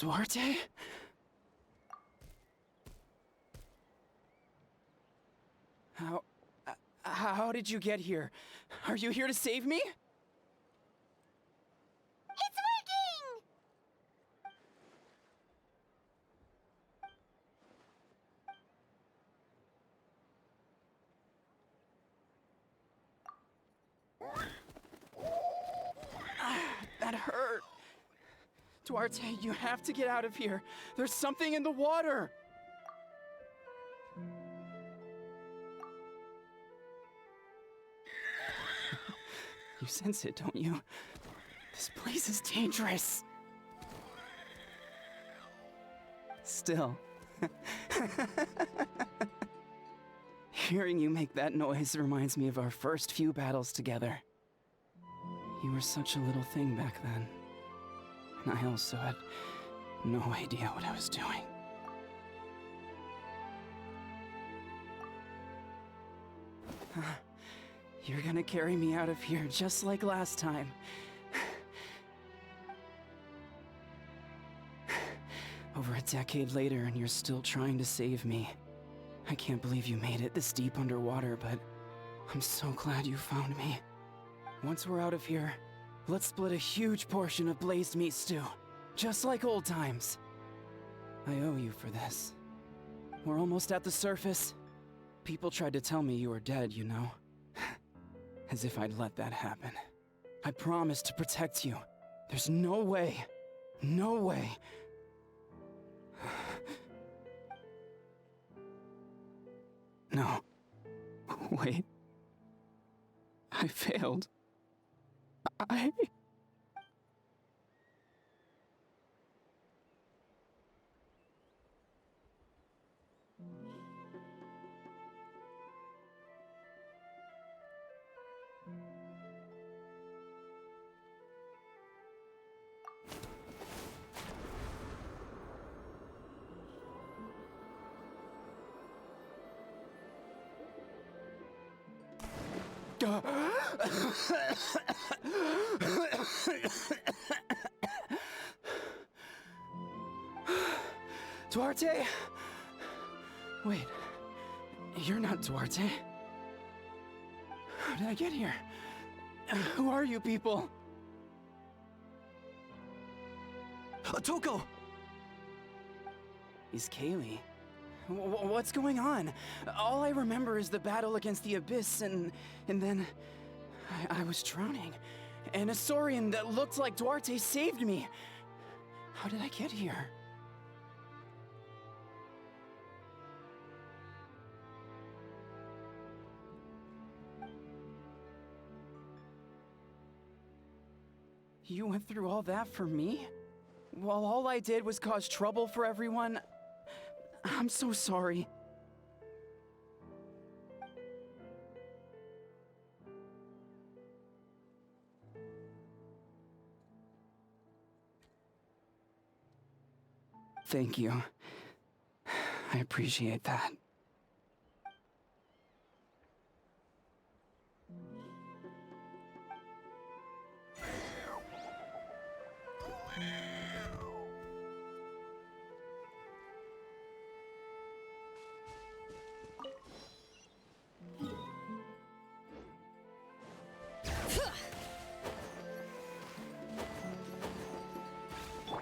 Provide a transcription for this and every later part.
Duarte? How did you get here? Are you here to save me? It's working! That hurt. Duarte, you have to get out of here. There's something in the water. You sense it, don't you? This place is dangerous. Still. Hearing you make that noise reminds me of our first few battles together. You were such a little thing back then. And I also had no idea what I was doing. You're gonna carry me out of here just like last time. Over a decade later and you're still trying to save me. I can't believe you made it this deep underwater, but I'm so glad you found me. Once we're out of here, let's split a huge portion of blazed meat stew, just like old times. I owe you for this. We're almost at the surface. People tried to tell me you were dead, you know. As if I'd let that happen. I promised to protect you. There's no way. No way. No. Wait. I failed. I... Duarte? Wait, you're not Duarte. How did I get here? Who are you people? Toko! Is Kaylee? What's going on? All I remember is the battle against the Abyss and then I was drowning. And a Saurian that looked like Duarte saved me. How did I get here? You went through all that for me? While all I did was cause trouble for everyone? I'm so sorry. Thank you. I appreciate that.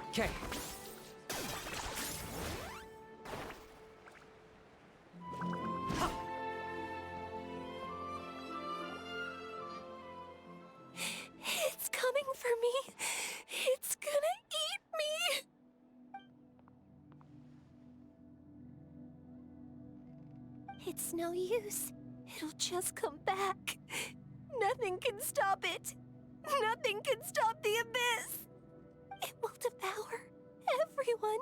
Okay. It's coming for me. It's gonna eat me. It's no use. It'll just come back. Nothing can stop it. Nothing can stop the abyss. It will devour everyone.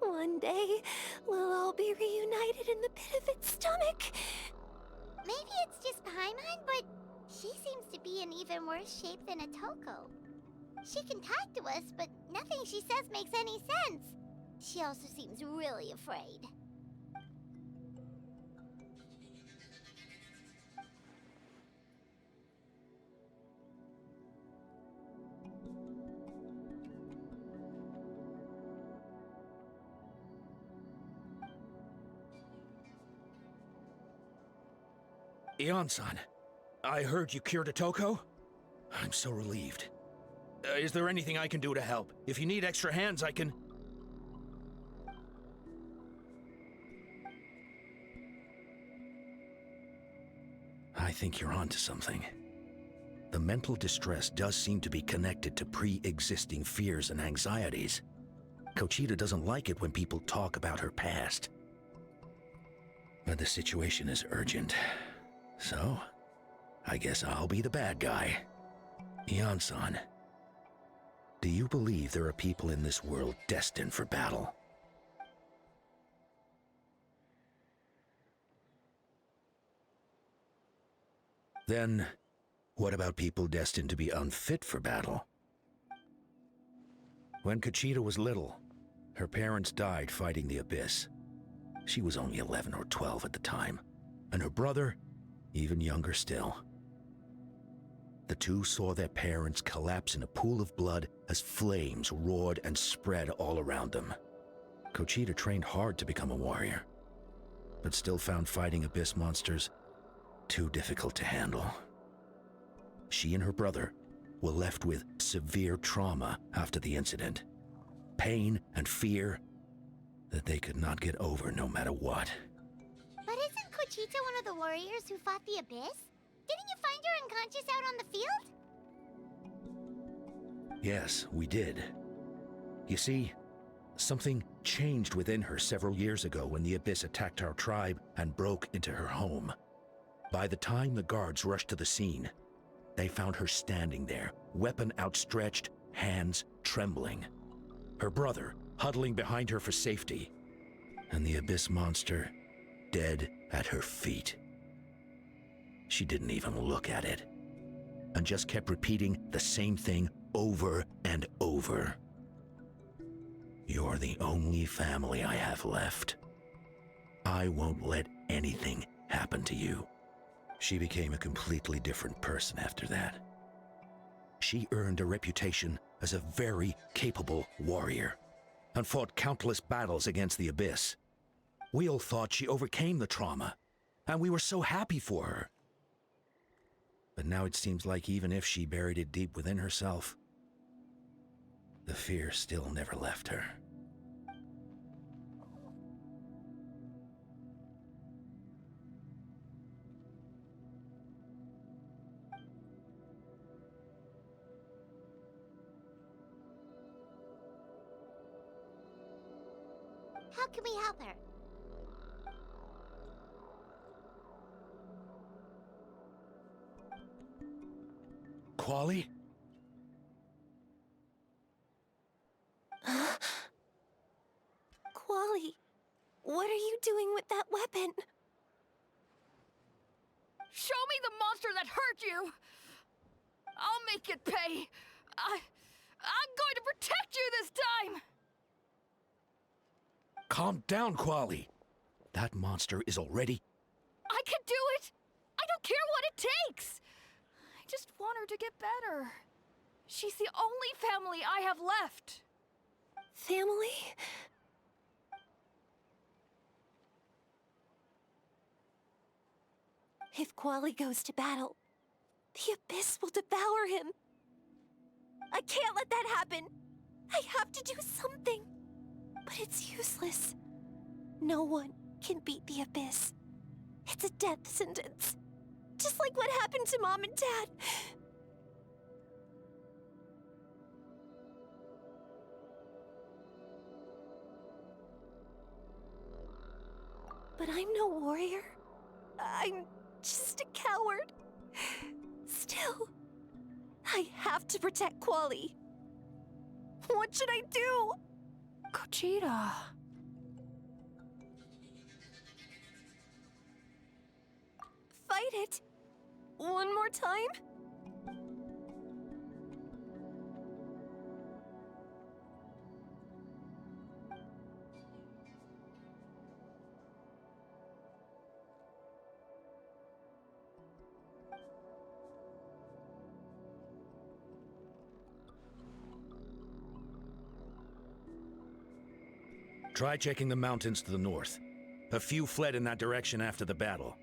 One day, we'll all be reunited in the pit of its stomach. Maybe it's just Paimon, but she seems to be in even worse shape than a Toko. She can talk to us, but nothing she says makes any sense. She also seems really afraid. Ion-san, I heard you cured Otoko? I'm so relieved. Is there anything I can do to help? If you need extra hands, I can... I think you're onto something. The mental distress does seem to be connected to pre-existing fears and anxieties. Kochita doesn't like it when people talk about her past. But the situation is urgent. So, I guess I'll be the bad guy. Ion-san, do you believe there are people in this world destined for battle? Then, what about people destined to be unfit for battle? When Kochita was little, her parents died fighting the Abyss. She was only 11 or 12 at the time, and her brother, even younger still. The two saw their parents collapse in a pool of blood as flames roared and spread all around them. Kochita trained hard to become a warrior, but still found fighting Abyss monsters too difficult to handle. She and her brother were left with severe trauma after the incident. Pain and fear that they could not get over no matter what. But isn't Kochita one of the warriors who fought the Abyss? Didn't you find her unconscious out on the field? Yes, we did. You see, something changed within her several years ago when the Abyss attacked our tribe and broke into her home. By the time the guards rushed to the scene, they found her standing there, weapon outstretched, hands trembling. Her brother huddling behind her for safety, and the Abyss monster dead at her feet. She didn't even look at it, and just kept repeating the same thing over and over. You're the only family I have left. I won't let anything happen to you. She became a completely different person after that. She earned a reputation as a very capable warrior, and fought countless battles against the Abyss. We all thought she overcame the trauma, and we were so happy for her. But now it seems like even if she buried it deep within herself, the fear still never left her. How can we help her? Quali? Quali, what are you doing with that weapon? Show me the monster that hurt you! I'll make it pay! I'm going to protect you this time! Calm down, Quali. That monster is already... I can do it! I don't care what it takes! I just want her to get better. She's the only family I have left. Family? If Quali goes to battle, the Abyss will devour him. I can't let that happen. I have to do something. But it's useless. No one can beat the Abyss. It's a death sentence. Just like what happened to Mom and Dad. But I'm no warrior. I'm just a coward. Still, I have to protect Quali. What should I do? Kochita. Fight it. One more time? Try checking the mountains to the north. A few fled in that direction after the battle.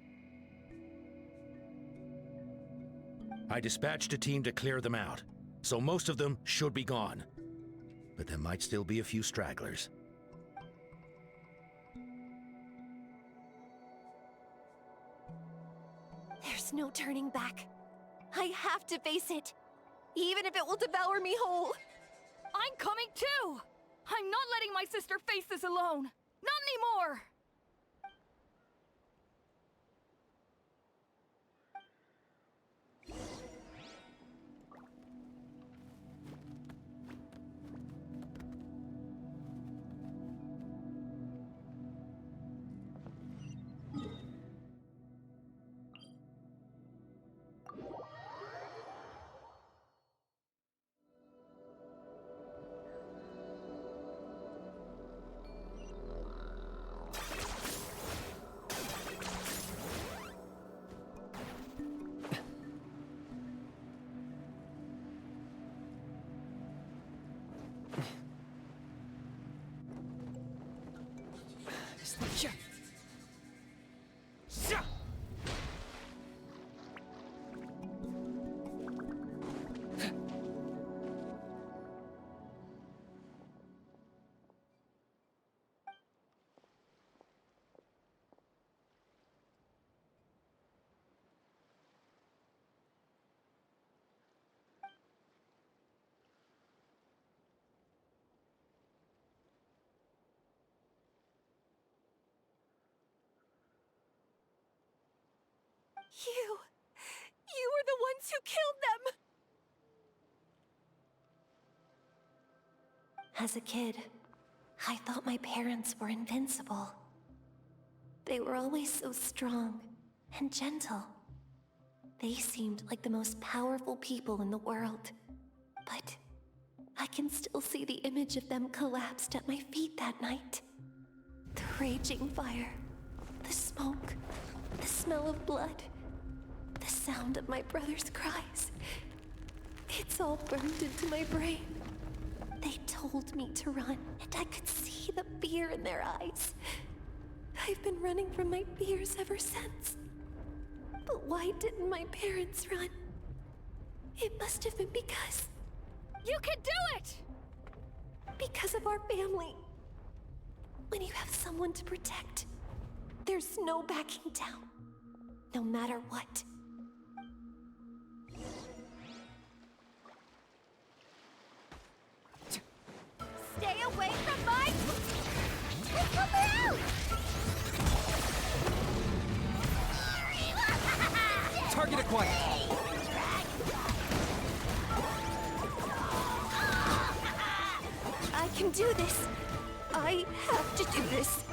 I dispatched a team to clear them out, so most of them should be gone. But there might still be a few stragglers. There's no turning back. I have to face it, even if it will devour me whole. I'm coming too! I'm not letting my sister face this alone! Not anymore! You were the ones who killed them! As a kid, I thought my parents were invincible. They were always so strong and gentle. They seemed like the most powerful people in the world. But I can still see the image of them collapsed at my feet that night. The raging fire, the smoke, the smell of blood, the sound of my brother's cries. It's all burned into my brain. They told me to run, and I could see the fear in their eyes. I've been running from my fears ever since. But why didn't my parents run? It must have been because... You can do it! Because of our family. When you have someone to protect, there's no backing down, no matter what. Stay away from my... Let's help her out! Target acquired. I can do this. I have to do this.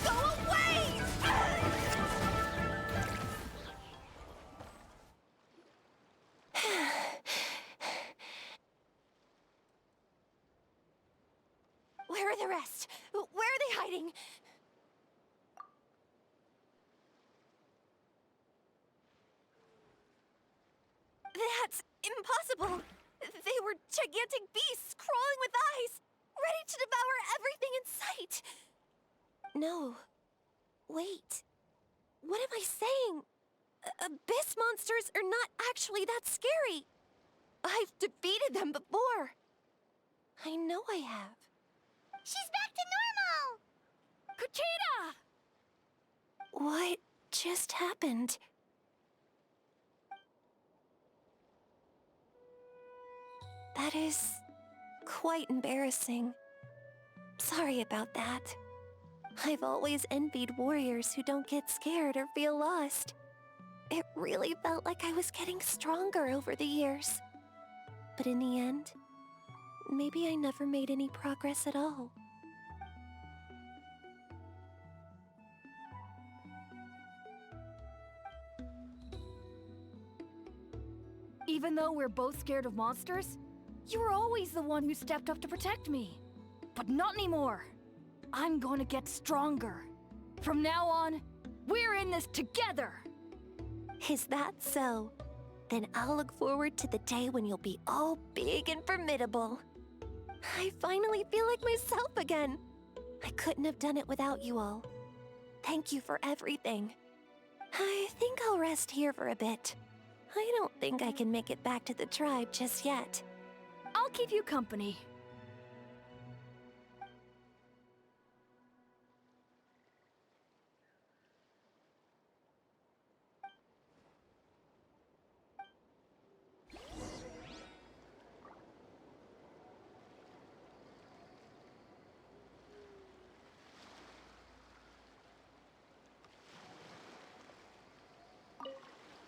Go away! Where are the rest? Where are they hiding? That's impossible! They were gigantic beasts crawling with eyes, ready to devour everything in sight! No. Wait. What am I saying? Abyss monsters are not actually that scary. I've defeated them before. I know I have. She's back to normal! Kuchita! What just happened? That is quite embarrassing. Sorry about that. I've always envied warriors who don't get scared or feel lost. It really felt like I was getting stronger over the years. But in the end, maybe I never made any progress at all. Even though we're both scared of monsters, you were always the one who stepped up to protect me. But not anymore. I'm gonna get stronger. From now on, we're in this together! Is that so? Then I'll look forward to the day when you'll be all big and formidable. I finally feel like myself again. I couldn't have done it without you all. Thank you for everything. I think I'll rest here for a bit. I don't think I can make it back to the tribe just yet. I'll keep you company.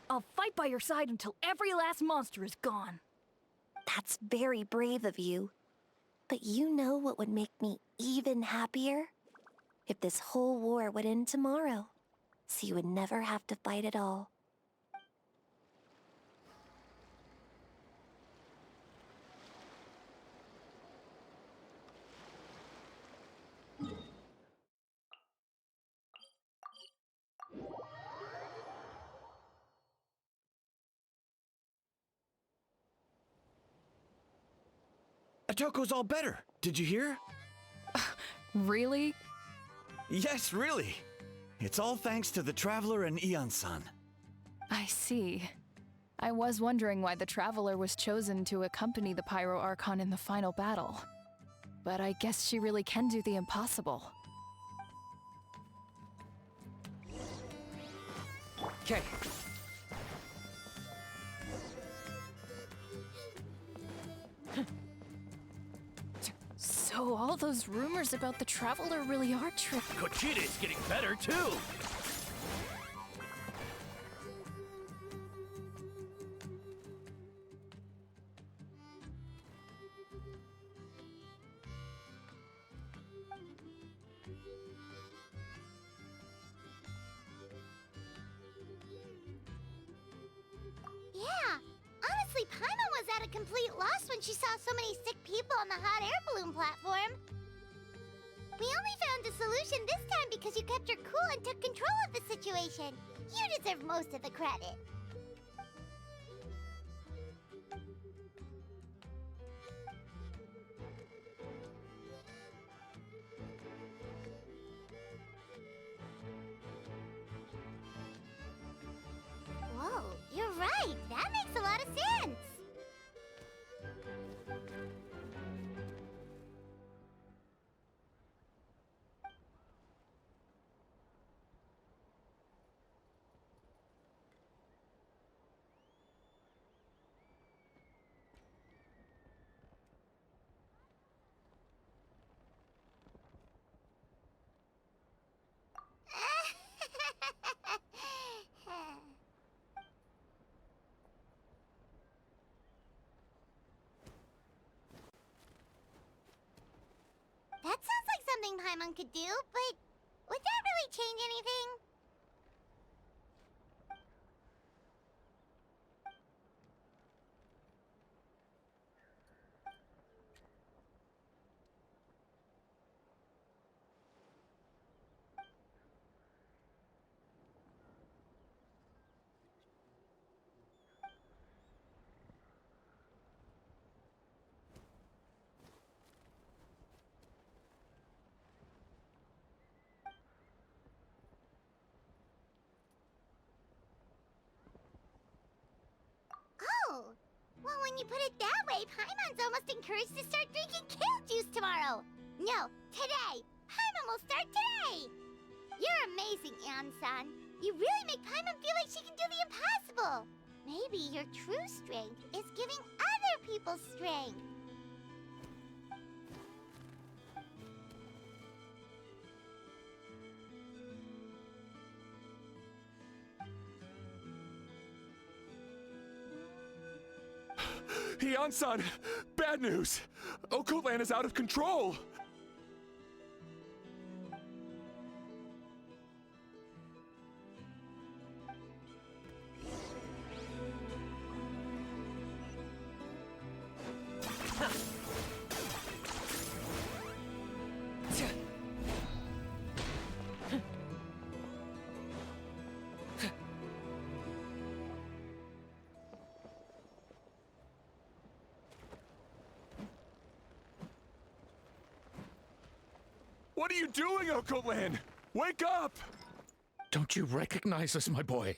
I'll fight by your side until every last monster is gone. That's very brave of you. But you know what would make me even happier? If this whole war would end tomorrow, so you would never have to fight at all. Otoko's all better. Did you hear? Really? Yes, really. It's all thanks to the Traveler and Ian-san. I see. I was wondering why the Traveler was chosen to accompany the Pyro Archon in the final battle. But I guess she really can do the impossible. Okay. So all those rumors about the Traveler really are true. Kochide's getting better, too! Yeah, honestly, Paimon was at a complete loss when she saw so many sick people on the hot air balloon platform. We only found a solution this time because you kept your cool and took control of the situation. You deserve most of the credit. Whoa, you're right. That makes a lot of sense. That sounds like something Paimon could do, but would that really change anything? Oh, well, when you put it that way, Paimon's almost encouraged to start drinking kale juice tomorrow. No, today. Paimon will start today. You're amazing, Ann-san. You really make Paimon feel like she can do the impossible. Maybe your true strength is giving other people strength. Ian-san! Bad news! Okoland is out of control! What are you doing, Okoland? Wake up! Don't you recognize us, my boy?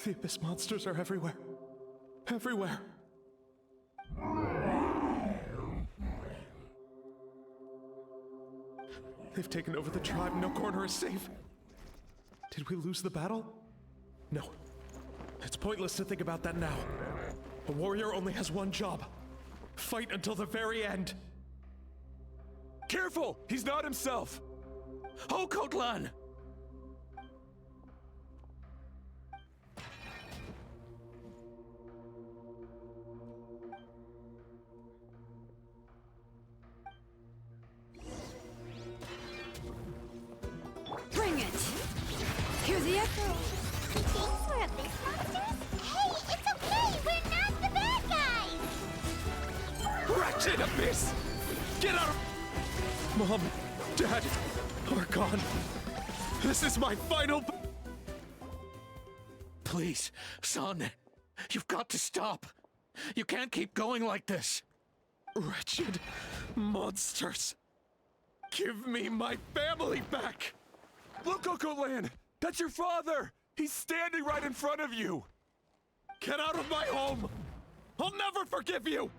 The Abyss monsters are everywhere. Everywhere. They've taken over the tribe. No corner is safe. Did we lose the battle? No. It's pointless to think about that now. A warrior only has one job. Fight until the very end. Careful! He's not himself! Okotlan! Bring it! Hear the echo! He thinks we're Abyss monsters? Hey, it's okay! We're not the bad guys! Wretched Abyss! Get out of... Mom, Dad, are gone. This is my final... Please, son. You've got to stop. You can't keep going like this. Wretched monsters. Give me my family back! Look, Okoland! That's your father! He's standing right in front of you! Get out of my home! I'll never forgive you!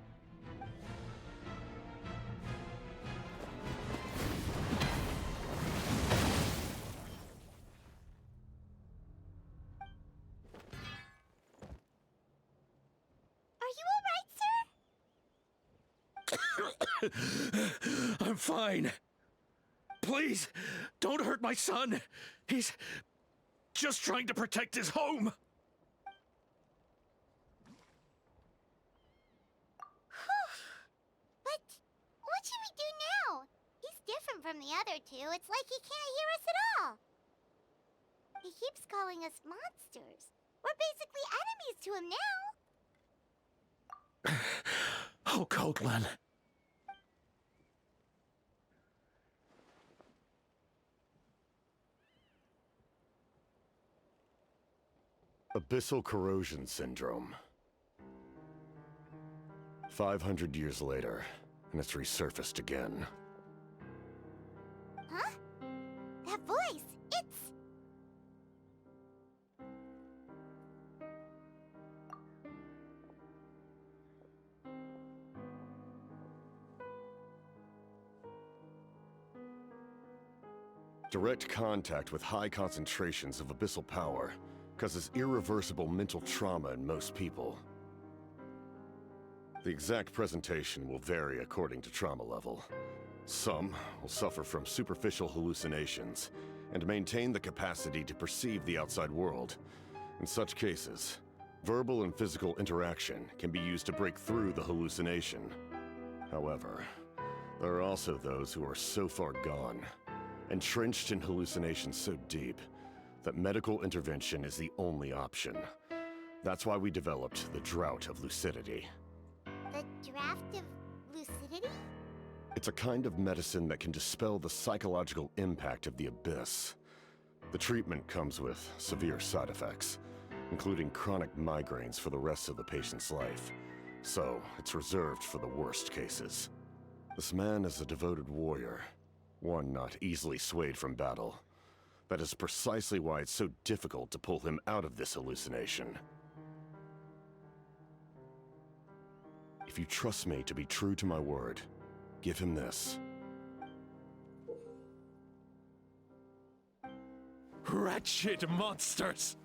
Are you alright, sir? I'm fine. Please, don't hurt my son. He's just trying to protect his home. But what should we do now? He's different from the other two. It's like he can't hear us at all. He keeps calling us monsters. We're basically enemies to him now. Oh, Cotlan. Abyssal corrosion syndrome. 500 years later, and it's resurfaced again. Huh? That voice, it's... Direct contact with high concentrations of abyssal power causes irreversible mental trauma in most people. The exact presentation will vary according to trauma level. Some will suffer from superficial hallucinations and maintain the capacity to perceive the outside world. In such cases, verbal and physical interaction can be used to break through the hallucination. However, there are also those who are so far gone, entrenched in hallucinations so deep, that medical intervention is the only option. That's why we developed the Drought of Lucidity. The draft of lucidity? It's a kind of medicine that can dispel the psychological impact of the Abyss. The treatment comes with severe side effects, including chronic migraines for the rest of the patient's life. So, it's reserved for the worst cases. This man is a devoted warrior, one not easily swayed from battle. That is precisely why it's so difficult to pull him out of this hallucination. If you trust me to be true to my word, give him this. Wretched monsters!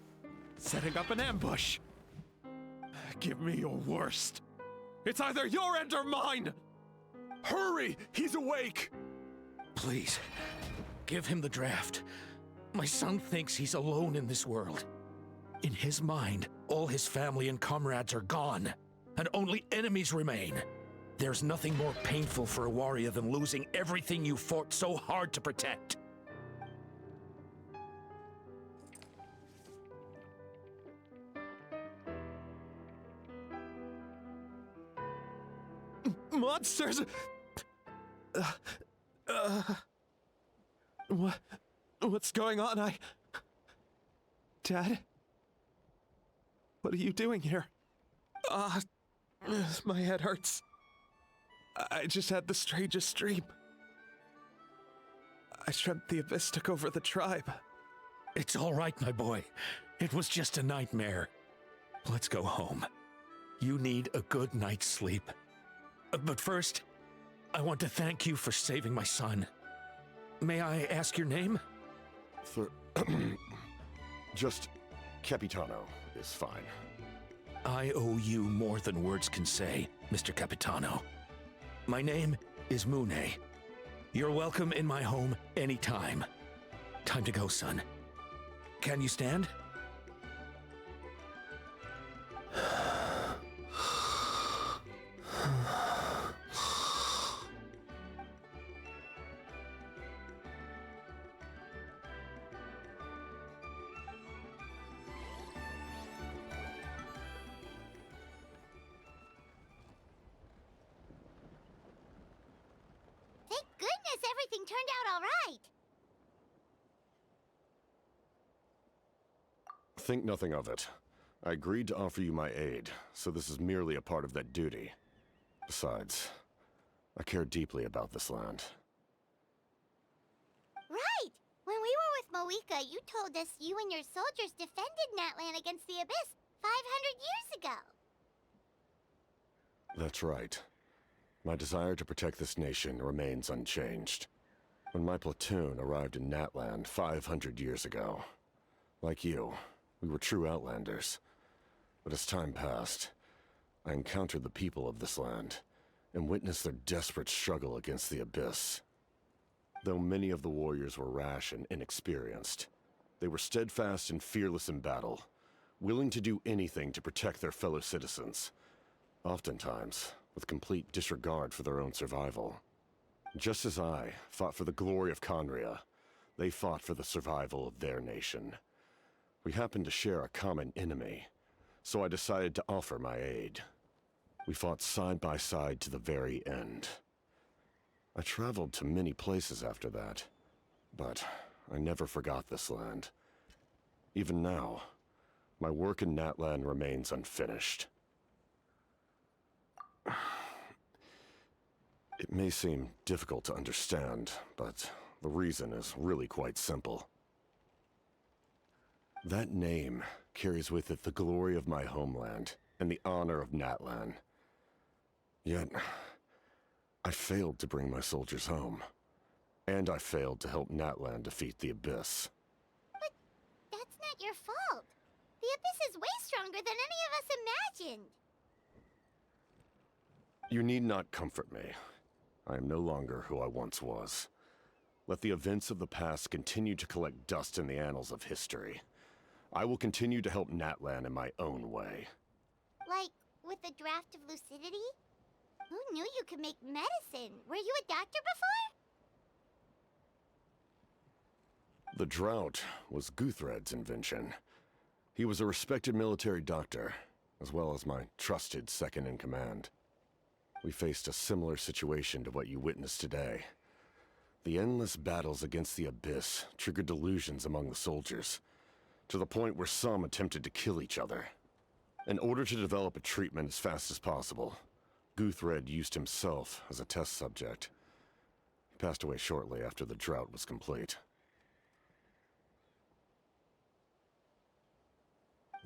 Setting up an ambush! Give me your worst. It's either your end or mine! Hurry! He's awake! Please, give him the draft. My son thinks he's alone in this world. In his mind, all his family and comrades are gone, and only enemies remain. There's nothing more painful for a warrior than losing everything you fought so hard to protect. Monsters! What's going on? Dad? What are you doing here? My head hurts. I just had the strangest dream. I dreamt the Abyss took over the tribe. It's all right, my boy. It was just a nightmare. Let's go home. You need a good night's sleep. But first, I want to thank you for saving my son. May I ask your name? Just Capitano is fine. I owe you more than words can say, Mr. Capitano. My name is Mune. You're welcome in my home anytime. Time to go, son. Can you stand? Thank goodness everything turned out all right. Think nothing of it. I agreed to offer you my aid, so this is merely a part of that duty. Besides, I care deeply about this land. Right! When we were with Moika, you told us you and your soldiers defended Natlan against the Abyss 500 years ago. That's right. My desire to protect this nation remains unchanged. When my platoon arrived in Natlan 500 years ago, like you, we were true outlanders. But as time passed, I encountered the people of this land and witnessed their desperate struggle against the Abyss. Though many of the warriors were rash and inexperienced, they were steadfast and fearless in battle, willing to do anything to protect their fellow citizens, oftentimes with complete disregard for their own survival. Just as I fought for the glory of Conria, they fought for the survival of their nation. We happened to share a common enemy, so I decided to offer my aid. We fought side by side to the very end. I traveled to many places after that, but I never forgot this land. Even now, my work in Natlan remains unfinished. It may seem difficult to understand, but the reason is really quite simple. That name carries with it the glory of my homeland and the honor of Natlan. Yet, I failed to bring my soldiers home. And I failed to help Natlan defeat the Abyss. But that's not your fault. The Abyss is way stronger than any of us imagined. You need not comfort me. I am no longer who I once was. Let the events of the past continue to collect dust in the annals of history. I will continue to help Natlan in my own way. Like, with the draft of lucidity? Who knew you could make medicine? Were you a doctor before? The drought was Guthred's invention. He was a respected military doctor, as well as my trusted second-in-command. We faced a similar situation to what you witnessed today. The endless battles against the Abyss triggered delusions among the soldiers, to the point where some attempted to kill each other. In order to develop a treatment as fast as possible, Guthred used himself as a test subject. He passed away shortly after the drought was complete.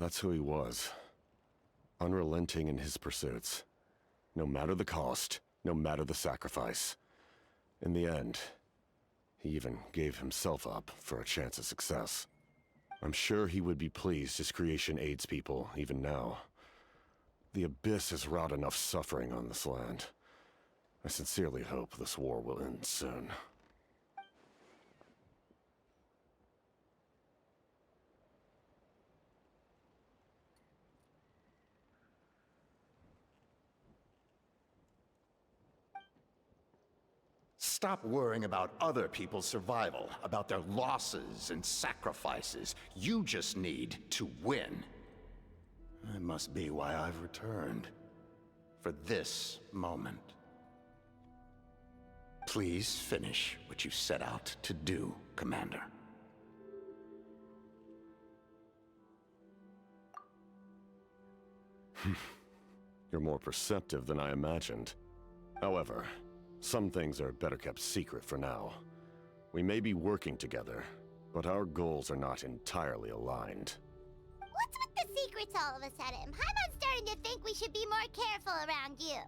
That's who he was. Unrelenting in his pursuits. No matter the cost, no matter the sacrifice. In the end, he even gave himself up for a chance at success. I'm sure he would be pleased his creation aids people, even now. The Abyss has wrought enough suffering on this land. I sincerely hope this war will end soon. Stop worrying about other people's survival, about their losses and sacrifices. You just need to win. That must be why I've returned. For this moment. Please finish what you set out to do, Commander. You're more perceptive than I imagined. However, some things are better kept secret for now. We may be working together, but our goals are not entirely aligned. What's with the secrets all of a sudden? Paimon's starting to think we should be more careful around you.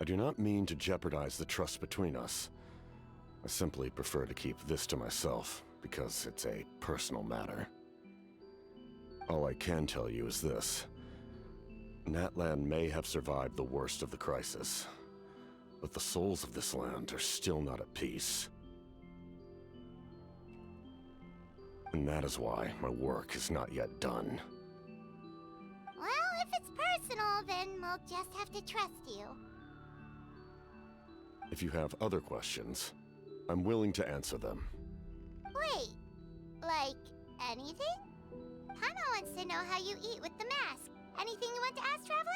I do not mean to jeopardize the trust between us. I simply prefer to keep this to myself, because it's a personal matter. All I can tell you is this. Natlan may have survived the worst of the crisis, but the souls of this land are still not at peace. And that is why my work is not yet done. Well, if it's personal, then we'll just have to trust you. If you have other questions, I'm willing to answer them. Wait, like anything? Paimon wants to know how you eat with the mask. Anything you want to ask, Traveler?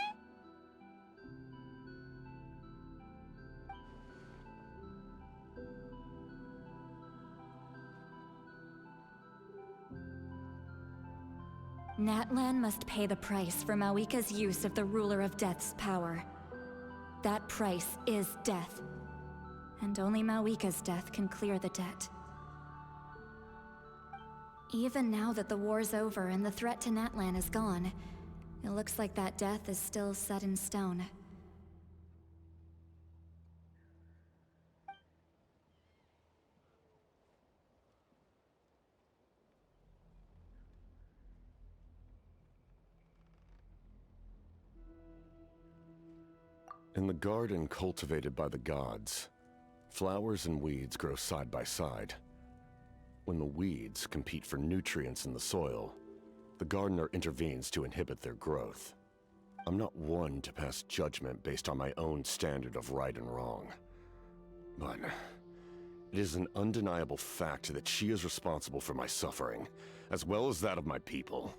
Natlan must pay the price for Mawika's use of the Ruler of Death's power. That price is death. And only Mawika's death can clear the debt. Even now that the war's over and the threat to Natlan is gone, it looks like that death is still set in stone. In the garden cultivated by the gods, flowers and weeds grow side by side. When the weeds compete for nutrients in the soil, the gardener intervenes to inhibit their growth. I'm not one to pass judgment based on my own standard of right and wrong. But it is an undeniable fact that she is responsible for my suffering, as well as that of my people.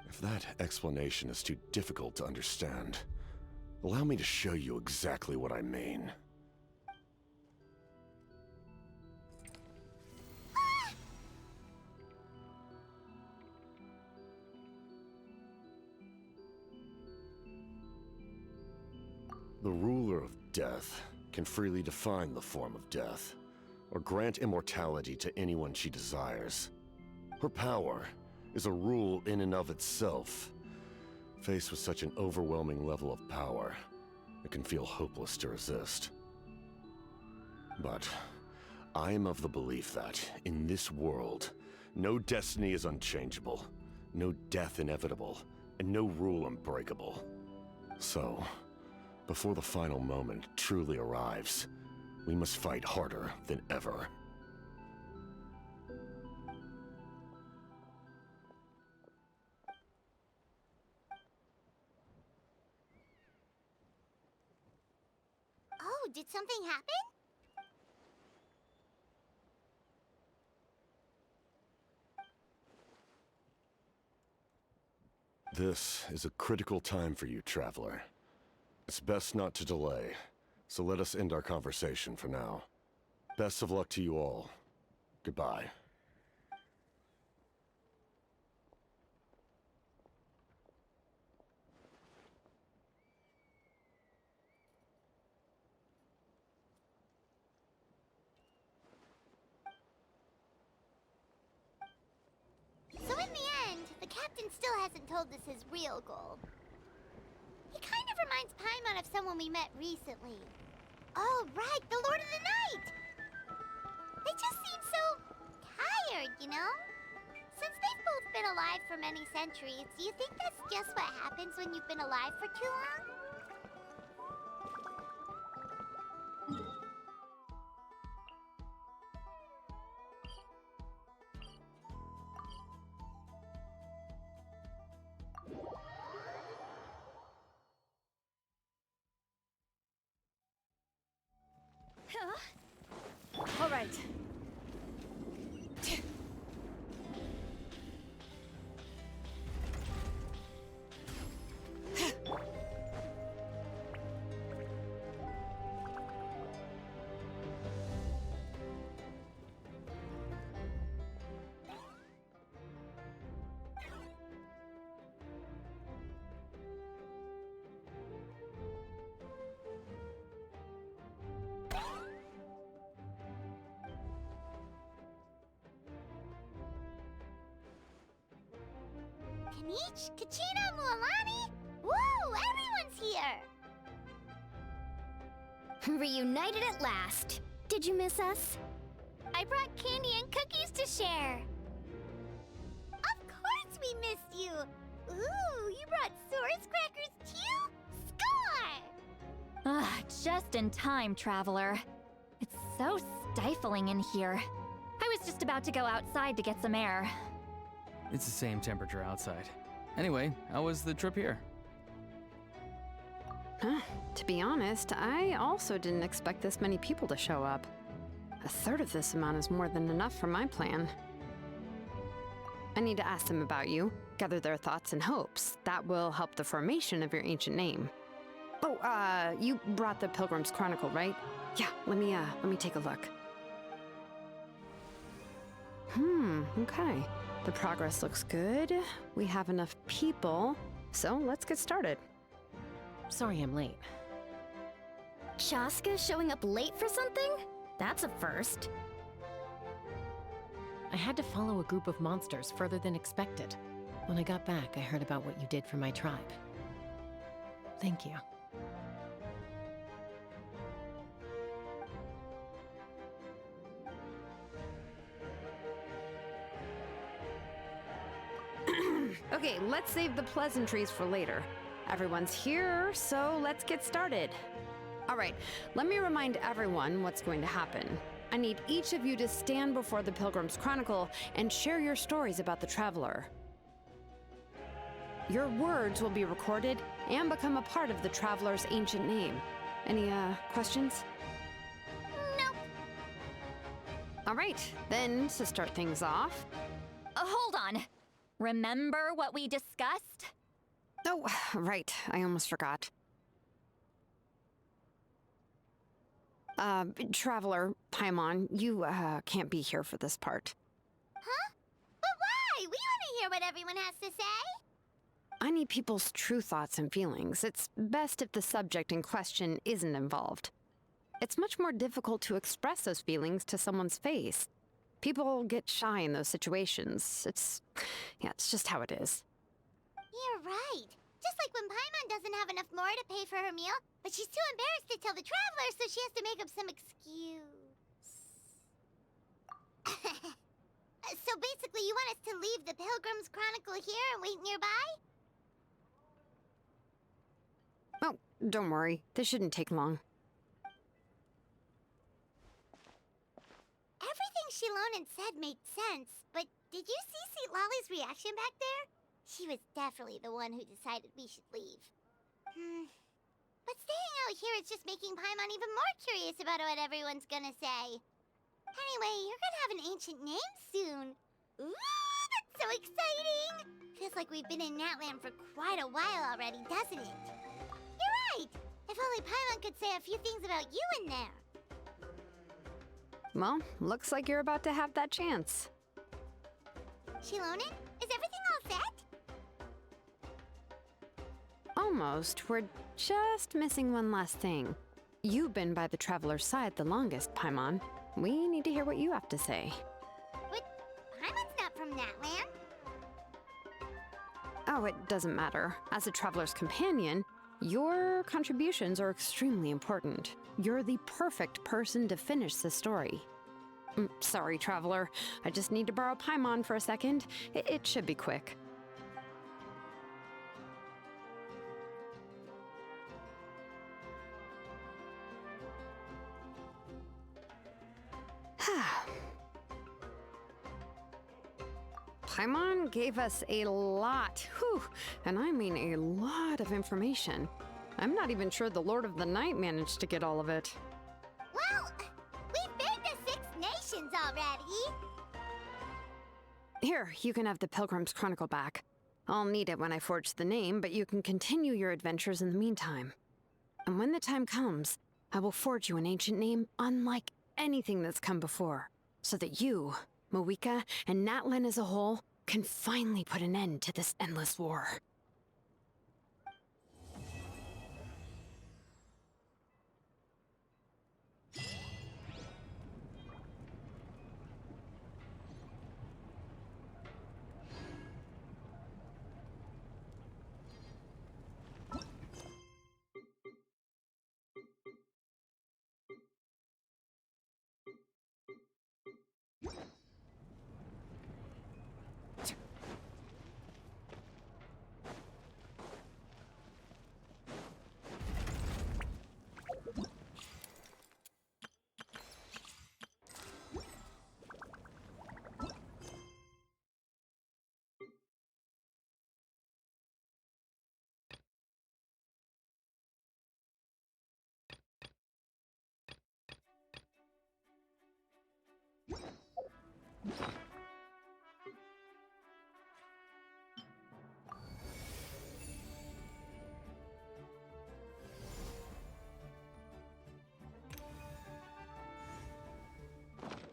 If that explanation is too difficult to understand, allow me to show you exactly what I mean. The ruler of death can freely define the form of death, or grant immortality to anyone she desires. Her power is a rule in and of itself. Faced with such an overwhelming level of power, it can feel hopeless to resist. But I am of the belief that, in this world, no destiny is unchangeable, no death inevitable, and no rule unbreakable. So, before the final moment truly arrives, we must fight harder than ever. Oh, did something happen? This is a critical time for you, Traveler. It's best not to delay, so let us end our conversation for now. Best of luck to you all. Goodbye. So in the end, the captain still hasn't told us his real goal. He kind of reminds Paimon of someone we met recently. Oh, right, the Lord of the Night! They just seem so tired, you know? Since they've both been alive for many centuries, do you think that's just what happens when you've been alive for too long? All right. Kanich, Kachina, Mualani? Woo! Everyone's here! Reunited at last. Did you miss us? I brought candy and cookies to share. Of course we missed you. Ooh, you brought Source crackers too? Score! Ah, just in time, Traveler. It's so stifling in here. I was just about to go outside to get some air. It's the same temperature outside. Anyway, how was the trip here? To be honest, I also didn't expect this many people to show up. A third of this amount is more than enough for my plan. I need to ask them about you, gather their thoughts and hopes. That will help the formation of your ancient name. Oh, you brought the Pilgrim's Chronicle, right? Yeah, let me take a look. Okay. The progress looks good. We have enough people, so let's get started. Sorry I'm late. Chaska showing up late for something? That's a first. I had to follow a group of monsters further than expected. When I got back, I heard about what you did for my tribe. Thank you. Okay, let's save the pleasantries for later. Everyone's here, so let's get started. All right, let me remind everyone what's going to happen. I need each of you to stand before the Pilgrim's Chronicle and share your stories about the Traveler. Your words will be recorded and become a part of the Traveler's ancient name. Any, questions? Nope. All right, then to start things off... Hold on. Remember what we discussed? Oh, right, I almost forgot. Traveler, Paimon, you, can't be here for this part. Huh? But why? We want to hear what everyone has to say. I need people's true thoughts and feelings. It's best if the subject in question isn't involved. It's much more difficult to express those feelings to someone's face. People get shy in those situations. It's just how it is. You're right. Just like when Paimon doesn't have enough more to pay for her meal, but she's too embarrassed to tell the Traveler, so she has to make up some excuse. So basically, you want us to leave the Pilgrim's Chronicle here and wait nearby? Oh, don't worry. This shouldn't take long. Everything Shilonen said made sense, but did you see Lolly's reaction back there? She was definitely the one who decided we should leave. But staying out here is just making Paimon even more curious about what everyone's gonna say. Anyway, you're gonna have an ancient name soon. Ooh, that's so exciting! Feels like we've been in Natland for quite a while already, doesn't it? You're right! If only Paimon could say a few things about you in there. Well, looks like you're about to have that chance. Shilonen, is everything all set? Almost. We're just missing one last thing. You've been by the Traveler's side the longest, Paimon. We need to hear what you have to say. But Paimon's not from Natland. Oh, it doesn't matter. As a Traveler's companion, your contributions are extremely important. You're the perfect person to finish the story. Sorry, Traveler. I just need to borrow Paimon for a second. It should be quick. Paimon gave us a lot, and I mean a lot of information. I'm not even sure the Lord of the Night managed to get all of it. Well, we've been to 6 nations already. Here, you can have the Pilgrim's Chronicle back. I'll need it when I forge the name, but you can continue your adventures in the meantime. And when the time comes, I will forge you an ancient name unlike anything that's come before, so that you, Moika, and Natlan as a whole can finally put an end to this endless war.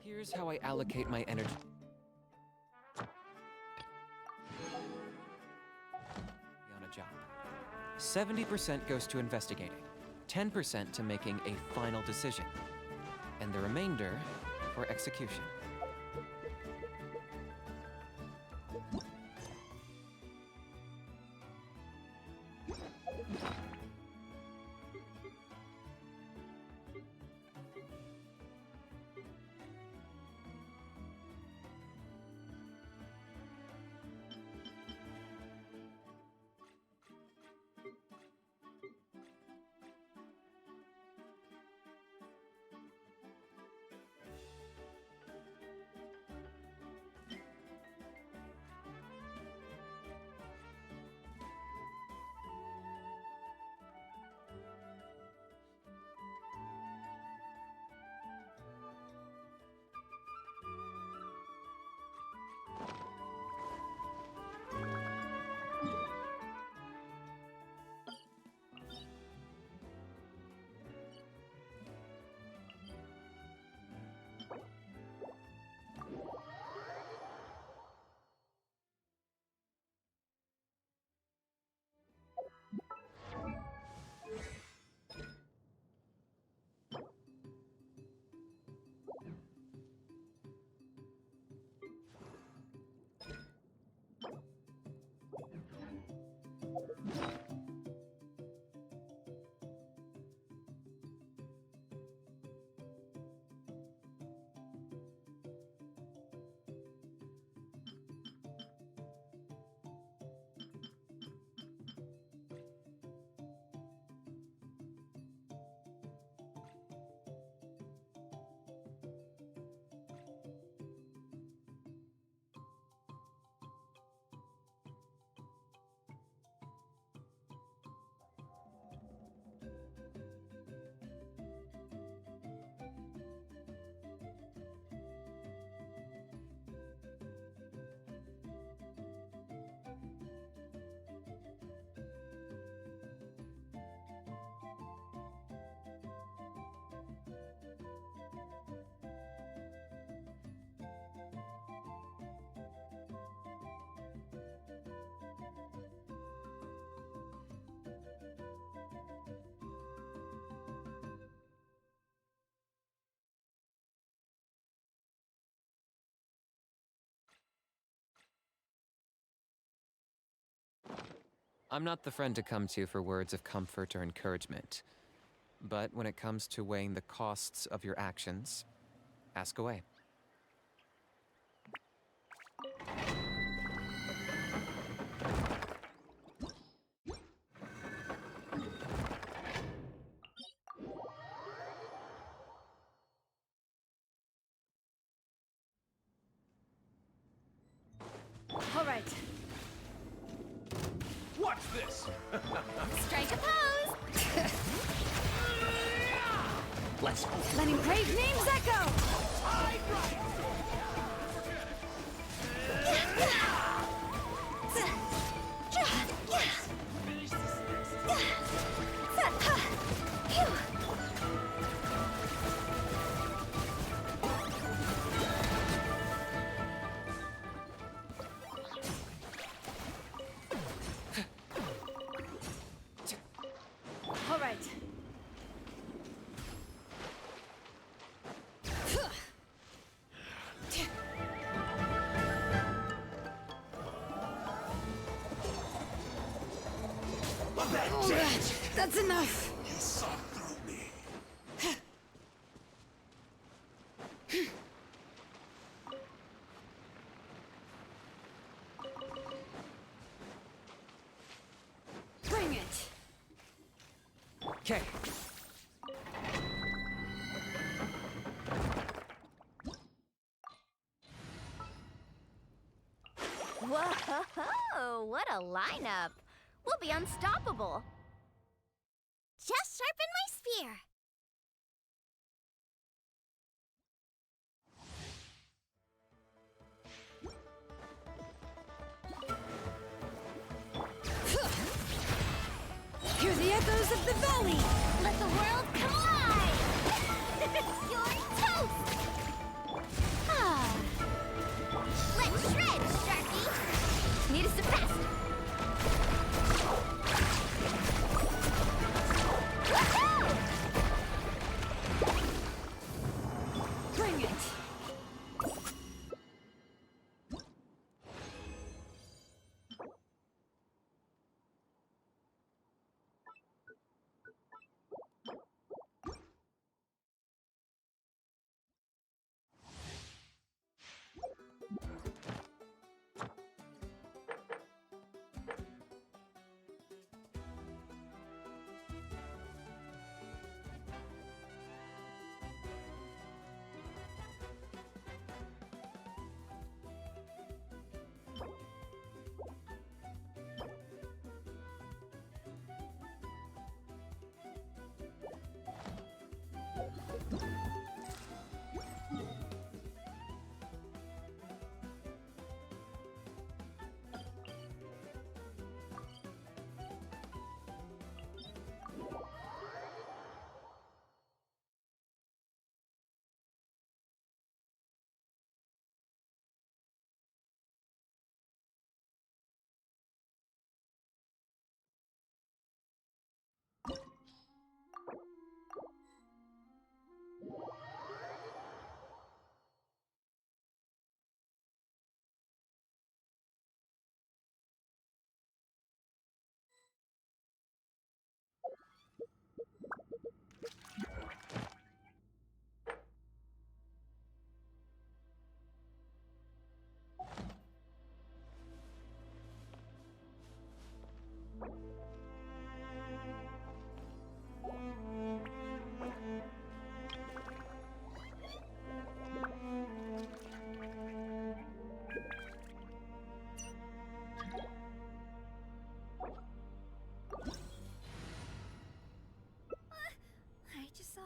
Here's how I allocate my energy. On a job. 70% goes to investigating, 10% to making a final decision, and the remainder for execution. I'm not the friend to come to for words of comfort or encouragement. But when it comes to weighing the costs of your actions, ask away. All right. Watch this! Strike a pose! Let's go. Letting brave names echo! All right. That's enough. You saw through me. Bring it. Okay. Whoa, what a lineup. We'll be unstoppable. Just sharpen my spear.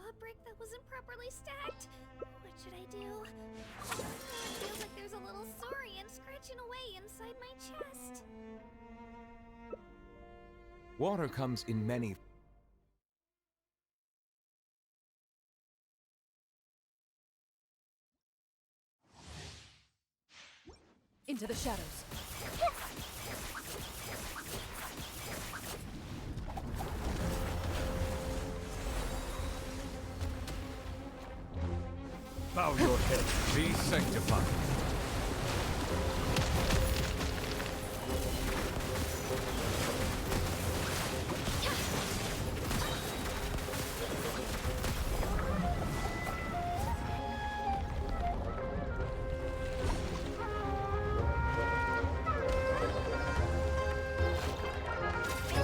a brick that wasn't properly stacked. What should I do? It feels like there's a little saurian scratching away inside my chest. Water comes in many. Into the shadows. Bow your head. Be sanctified.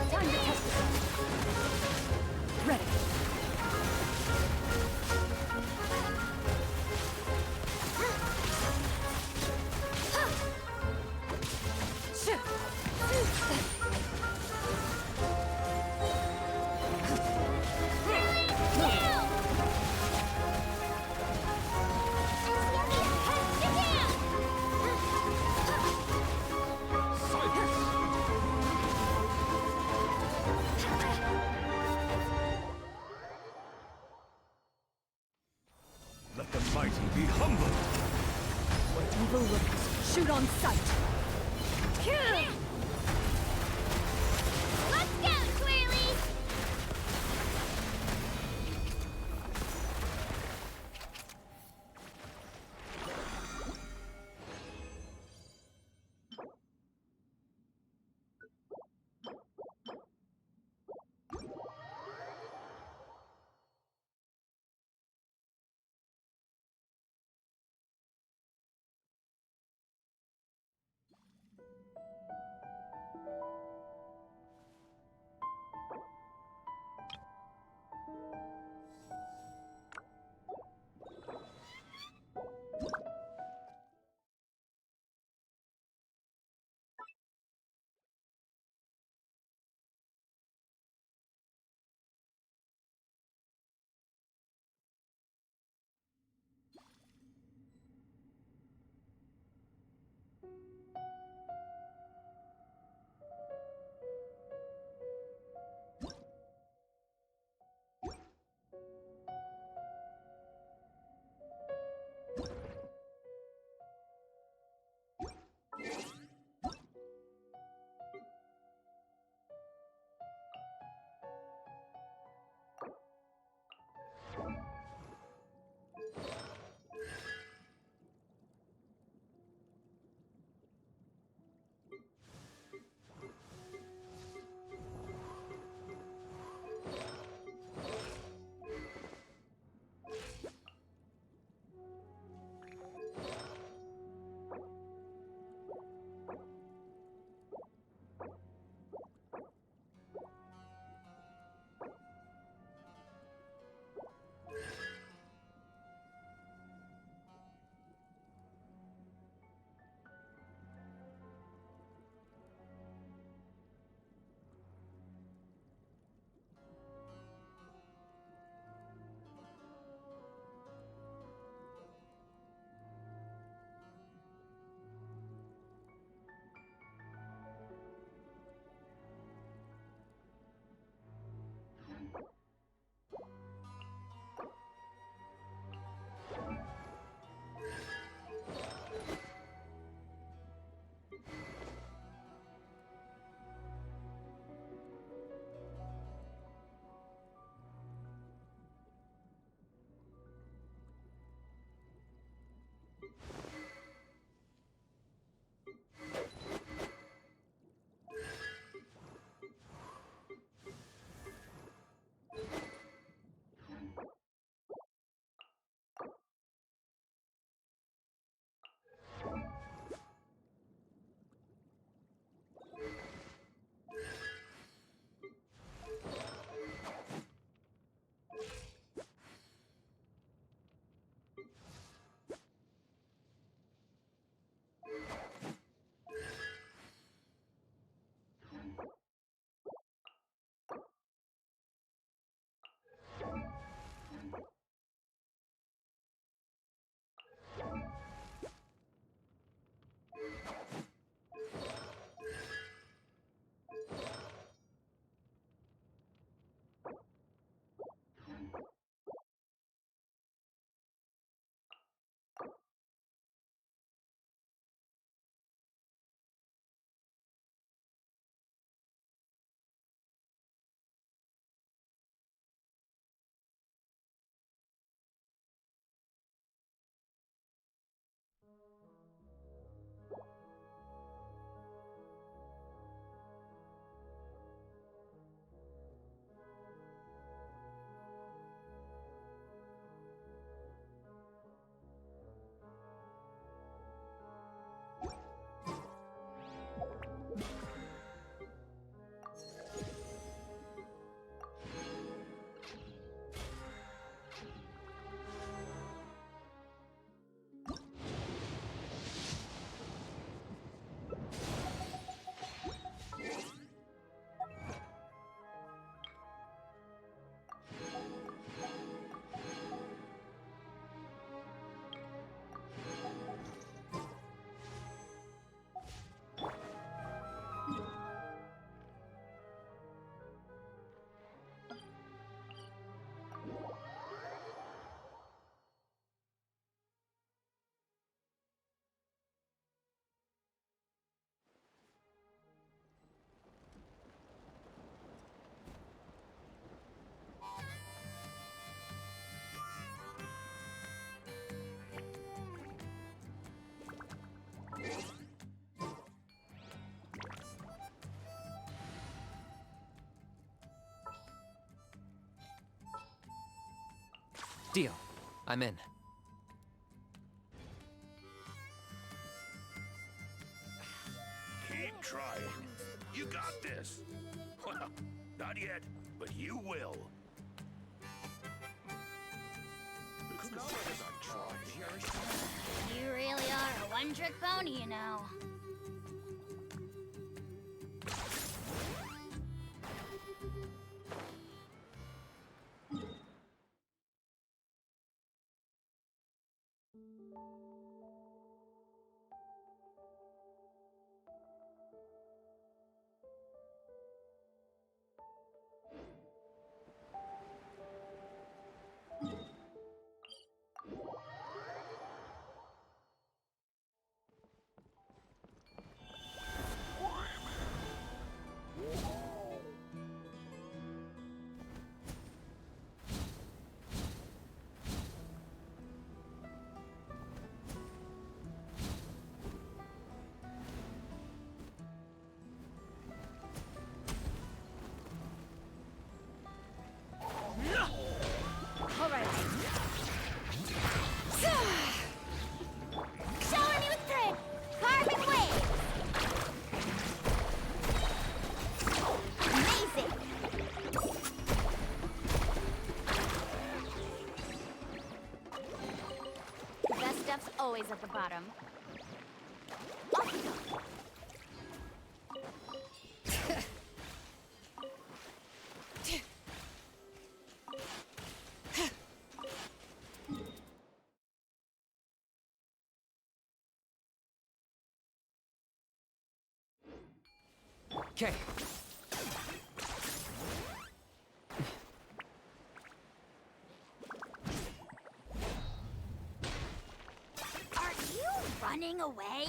Time to test it. Ready. Let the mighty be humbled. Where evil lurks, shoot on sight. Let's go, Twirly! Deal. I'm in. Keep trying. You got this. Well, not yet, but you will. It's not like I'm trying. You really are a one-trick pony, you know. Always at the bottom. Okay. Running away?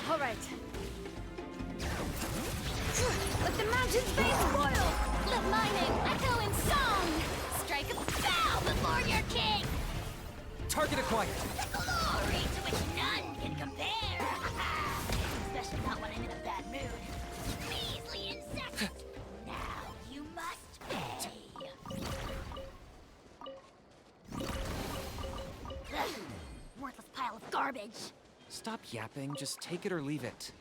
All right. Let the mountains face royal! Let my name echo in song! Strike a bow before your king! Target acquired. The glory to which none can compare! Especially not when I'm in a bad mood. Measly insect! Now you must pay! Worthless pile of garbage! Stop yapping, just take it or leave it.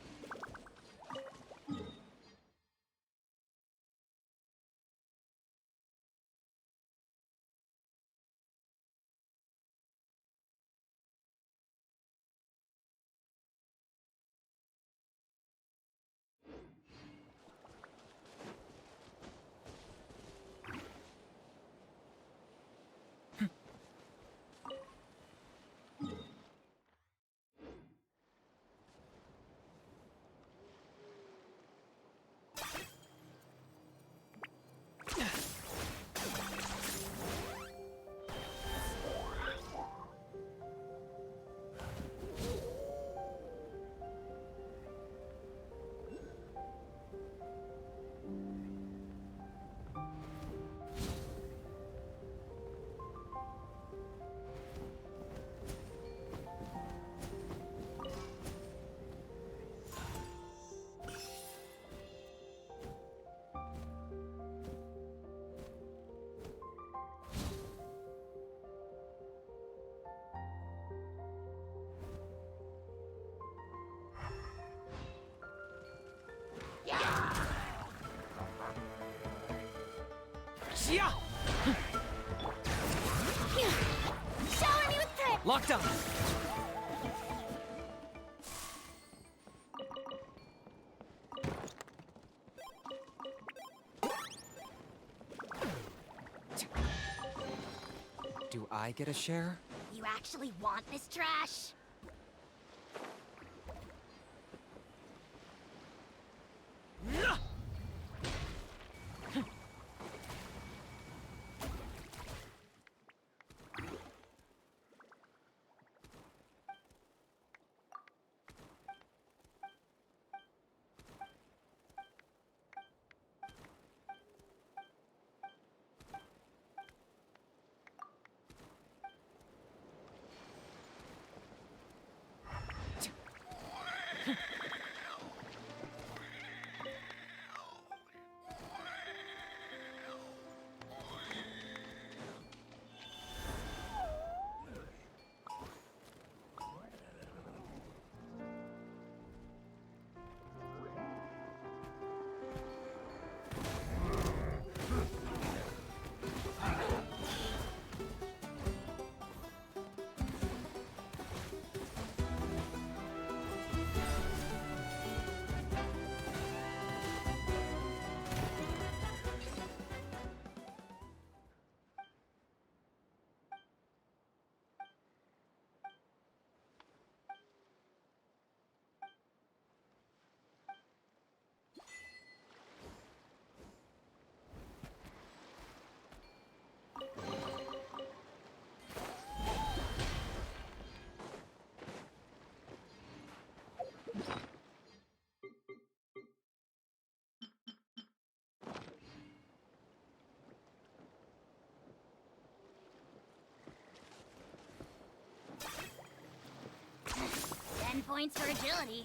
Yeah! Shower me with threat! Locked on! Do I get a share? You actually want this trash? points for agility.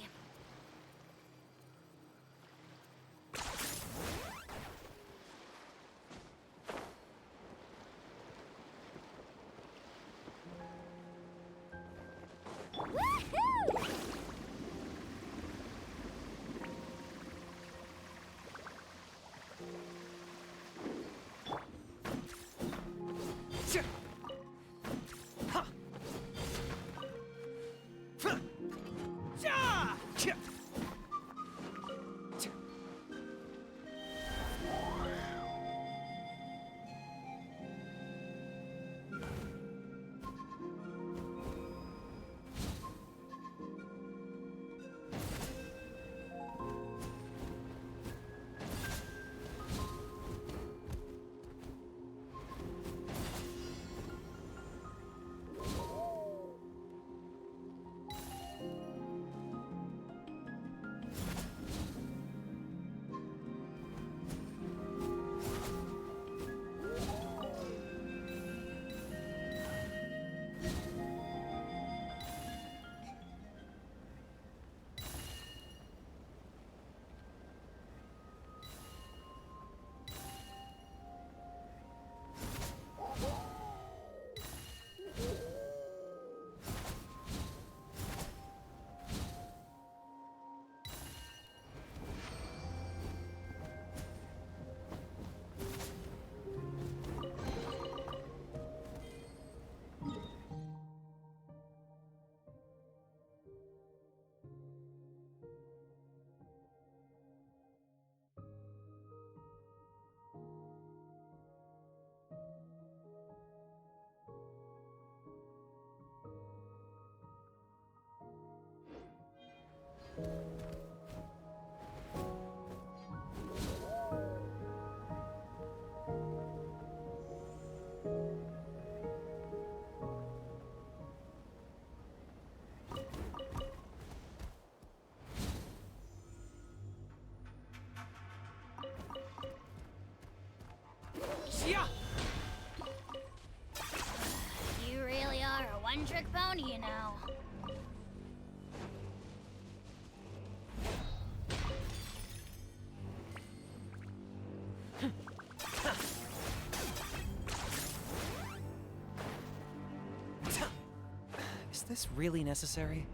You really are a one-trick pony, you know. Is this really necessary?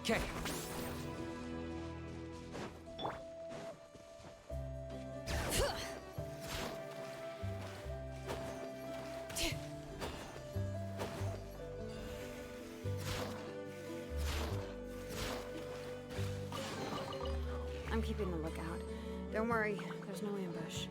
Okay. I'm keeping a lookout. Don't worry, there's no ambush.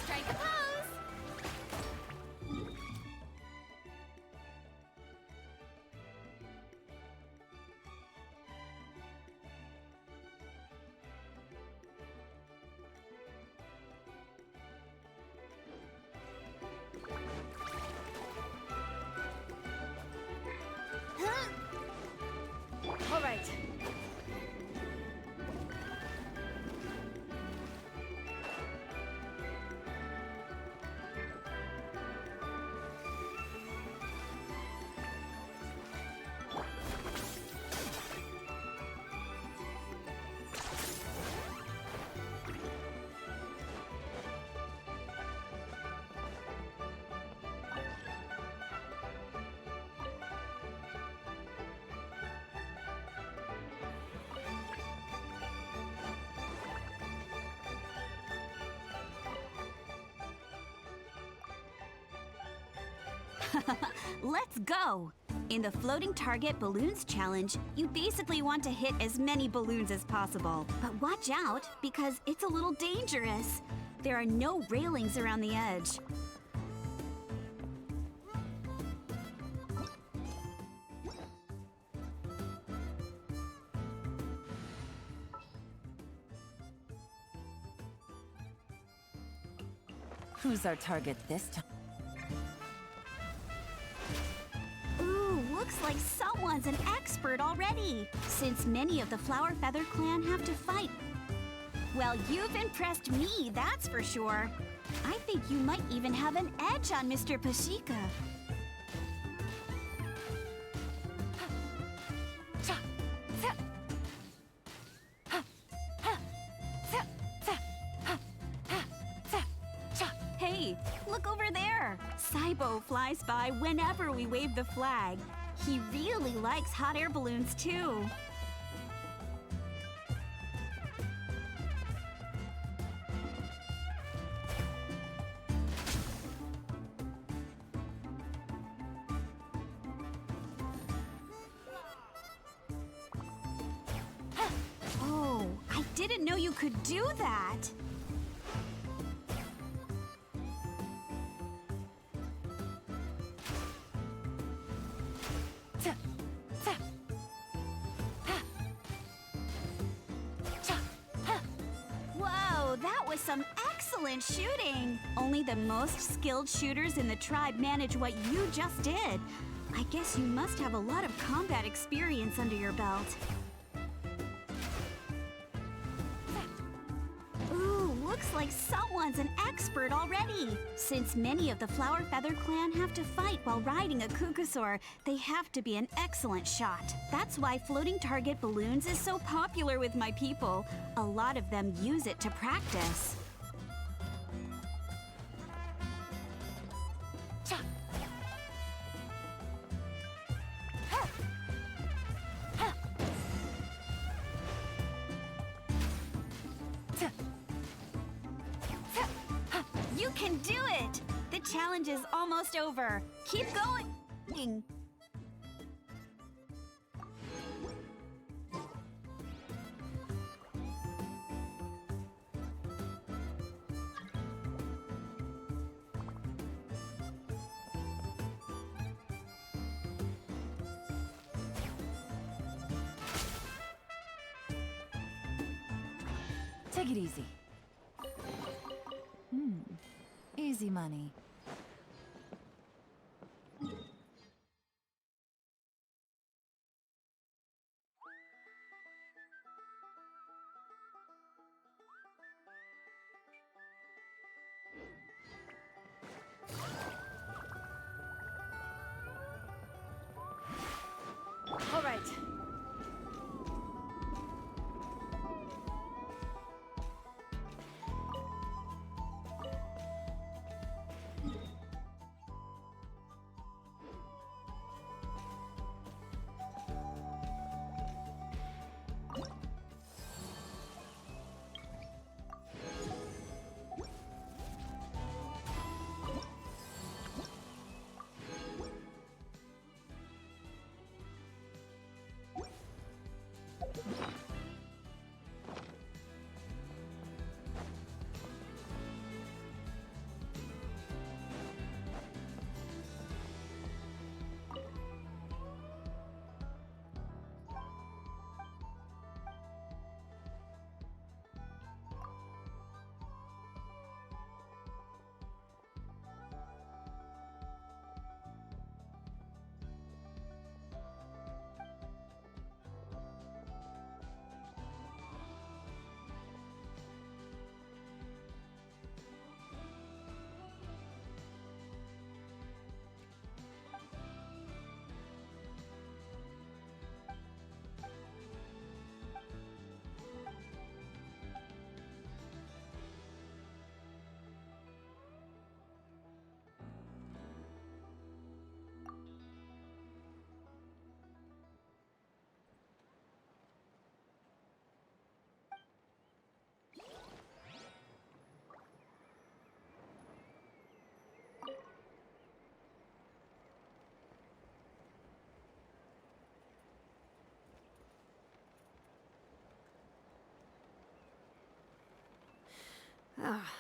Strike a pose! All right. Let's go! In the Floating Target Balloons Challenge, you basically want to hit as many balloons as possible. But watch out, because it's a little dangerous. There are no railings around the edge. Who's our target this time? Ooh, looks like someone's an expert already, since many of the Flower Feather clan have to fight. Well, you've impressed me, that's for sure. I think you might even have an edge on Mr. Pashika. Hey, look over there! Saibo flies by whenever we wave the flag. He really likes hot air balloons, too. Oh, I didn't know you could do that! Whoa, that was some excellent shooting! Only the most skilled shooters in the tribe manage what you just did. I guess you must have a lot of combat experience under your belt. Ooh, looks like someone's an expert already. Since many of the Flower Feather clan have to fight while riding a Kukusaur, they have to be an excellent shot. That's why floating target balloons is so popular with my people. A lot of them use it to practice. can do it! The challenge is almost over. Keep going! Take it easy. Easy money. All right.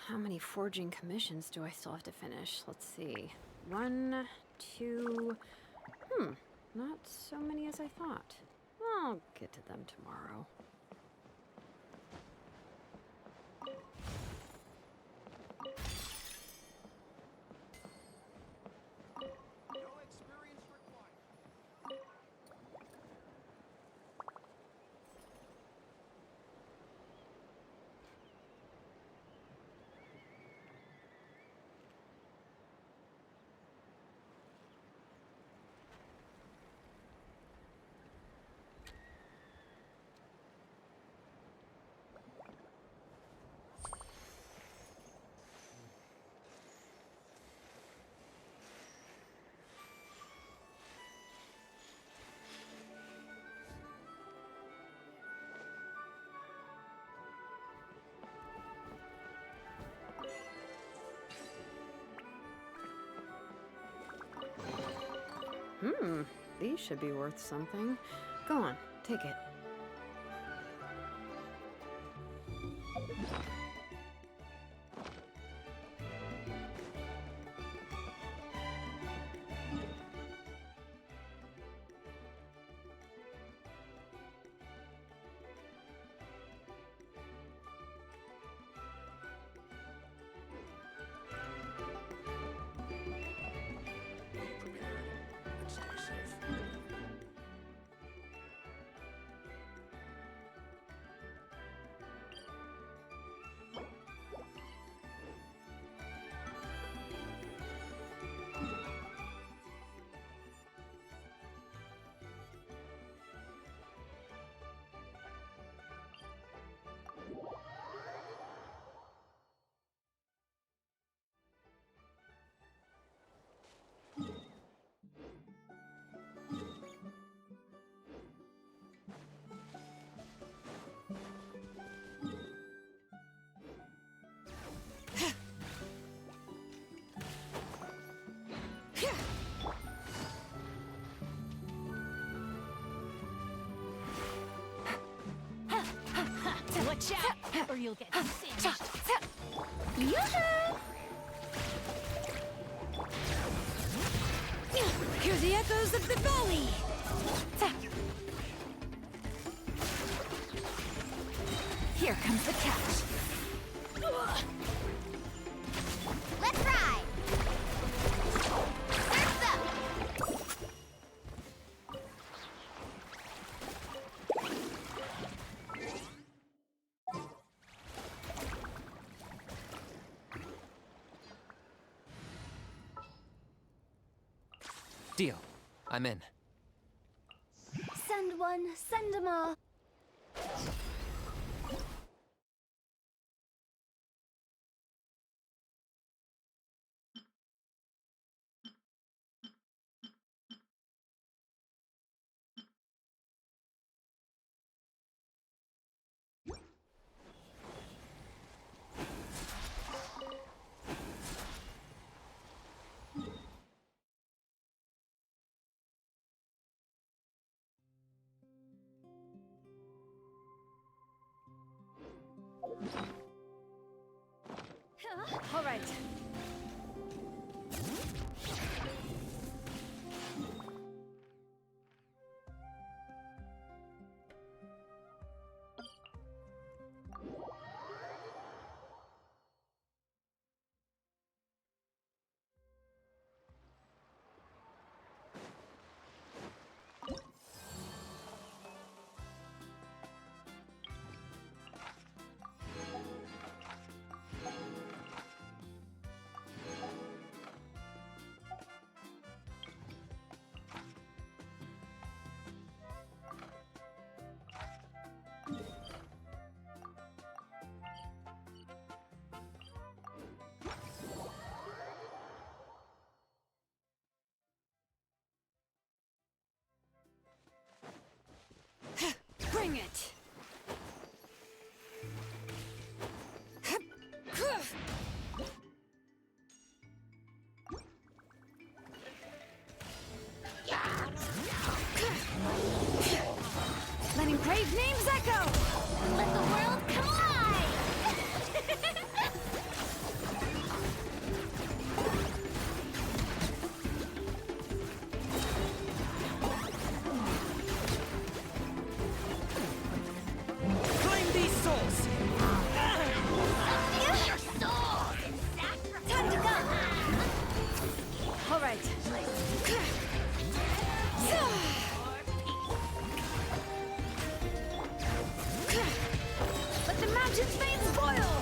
How many forging commissions do I still have to finish? Let's see. 1, 2... not so many as I thought. I'll get to them tomorrow. These should be worth something. Go on, take it. Watch out, or you'll get singed. Yoo-hoo! Hear the echoes of the valley! Here comes the catch. Let's ride! Surf's up! Deal. I'm in. Send one, send 'em all. All right. Bring it! Letting brave names echo! Let the world collide! Claim these souls! Use your soul! Time to go! All right. Let the mountain's veins boil!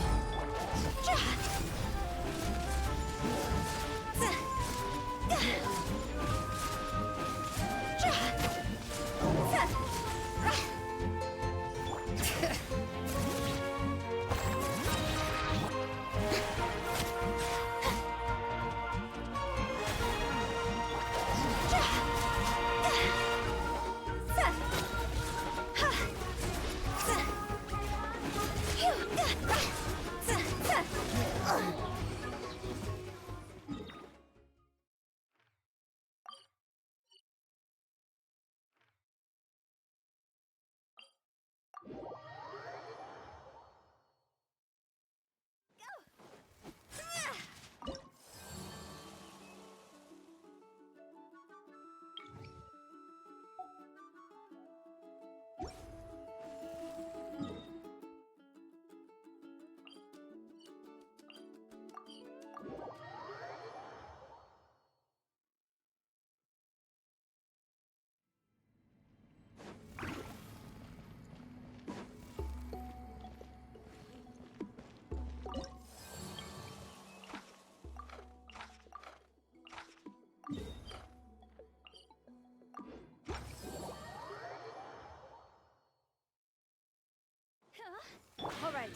All right.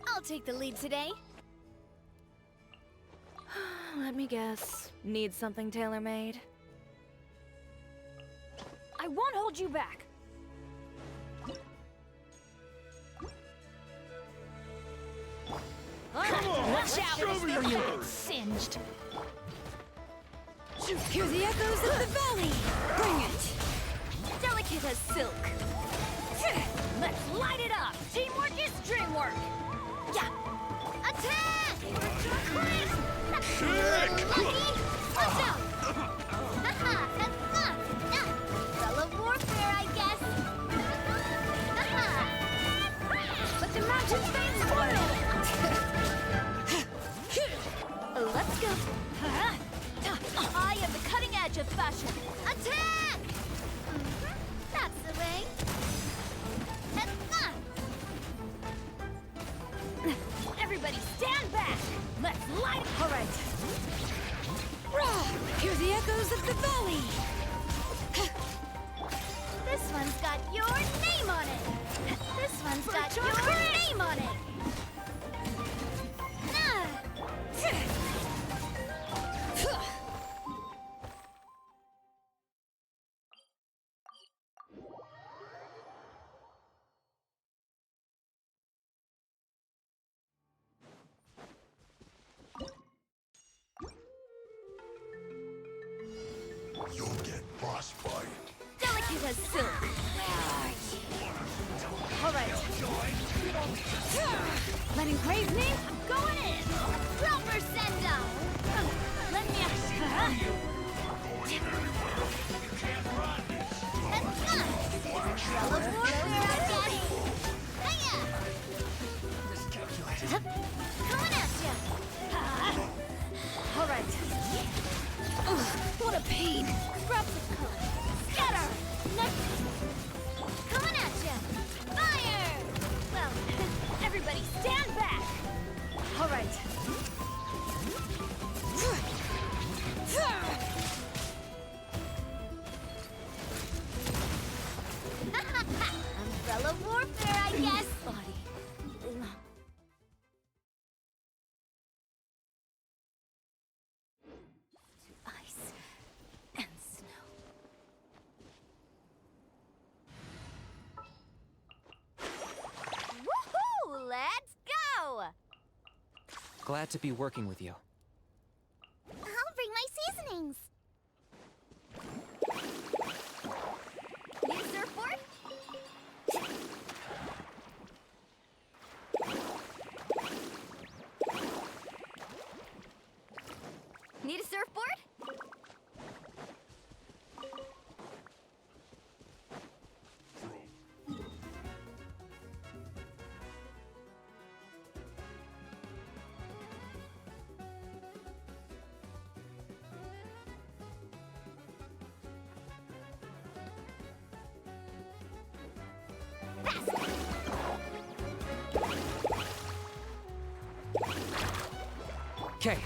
I'll take the lead today. Let me guess. Need something tailor-made? I won't hold you back! out Show me or your you'll get bird. singed. Hear the echoes of the valley! Bring it! Delicate as silk! Let's light it up! Teamwork is dreamwork! Yeah! Attack! Sick! Lucky! Watch out! Haha! That's fun! Fellow warfare, I guess! Haha! But the mountains fade squirrel! Let's go! I am the cutting edge of fashion! Attack! That's the way! Everybody stand back! Let's light it! Alright. Hear the echoes of the valley! This one's got your name on it! This one's got your name on it! You'll get frostbite. Delicate as silk! Alright. Letting praise me? I'm going in! Proper send-down! Let me Umbrella warfare, I guess! Hiya! Coming at ya! Alright. What a pain! Scraps of color! Scatter! Next! Coming at ya! Fire! Well, Everybody stand back! Alright. umbrella warfare, I guess! Body. Ice and snow. Woohoo! Let's go! Glad to be working with you. I'll bring my seasonings. Need a surfboard? Need a surfboard? Okay,